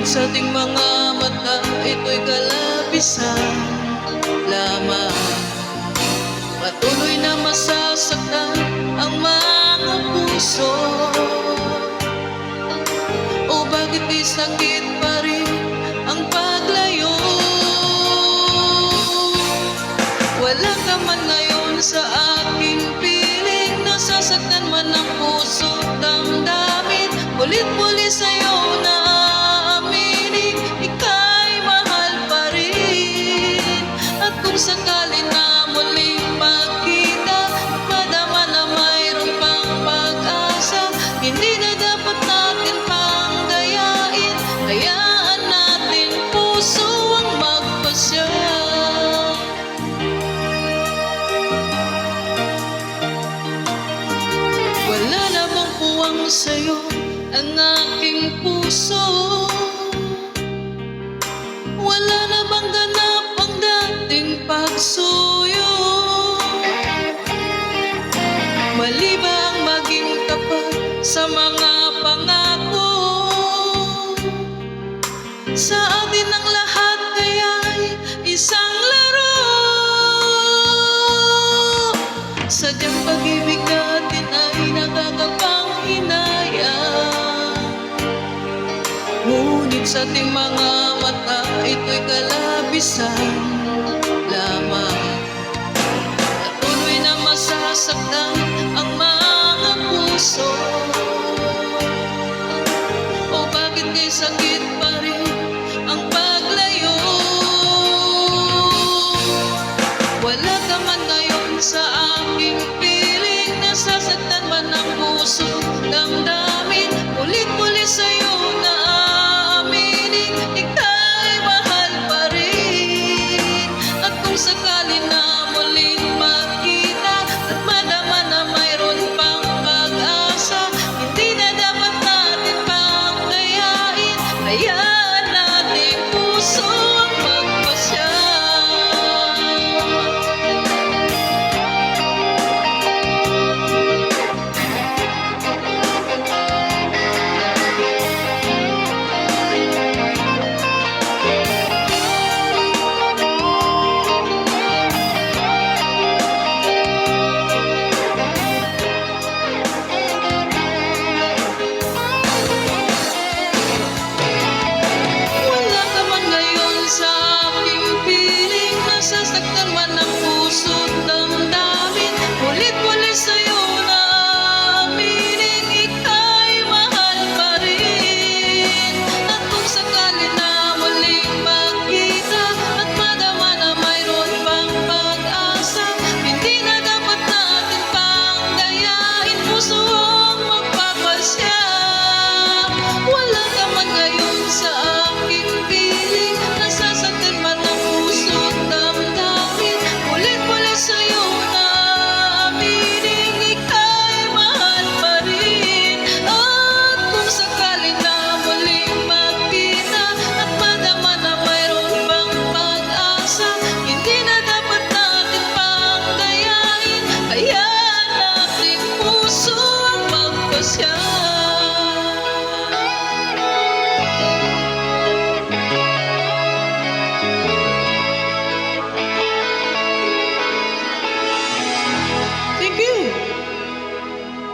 sa ating mga mata, ito'y kalabisan lamang. Patuloy na masasaktan ang mga puso. O bakit di sakit pa rin ang paglayo? Wala ka man ngayon sa aking piling, nasasaktan man ang puso, damdamin, ulit-ulit sa'yo na aaminin, ika'y mahal pa rin. At kung sakali na muling magkita, madama na mayroon pang pag-asa, hindi na dapat natin pang dayain, hayaan natin puso ang magpasya. Wala na bang puwang sa'yo ang aking puso? Wala na bang ganap ang dating pagsuyo? Mali ba ang maging tapat sa mga pangako? Sa atin ang lahat kaya'y isang laro. Sadyang pag-ibig natin ay nakakapanghinayang, ngunit sa ating mga mata, ito'y kalabisan lamang. Patuloy na masasaktan ang mga puso. O bakit di sakit pa rin ang paglayo? Wala ka man ngayon sa aking piling, nasasaktan man ang puso, damdamin, ulit-ulit sa'yo na aaminin, ika'y mahal pa rin. At kung sakali na muling magkita, at madama na mayroon pang pag-asa, hindi na dapat natin pang dayain, hayaan natin puso ang magpasya. Nasasaktan man ang puso't damdamin, ulit-ulit sa'yo na aaminin, ika'y mahal pa rin. At kung sakali na muling magkita, at madama na mayroon pang pag-asa, hindi na dapat natin pang dayain, puso ang magpapasya. Wala ka man ngayon sa aking piling, nasasaktan man ang puso't sa'yo na aaminin, ika'y mahal pa rin. At kung sakali na muling magkita, at madama na mayroon pang pag-asa, hindi na dapat natin pang dayain, hayaan natin puso ang magpasya.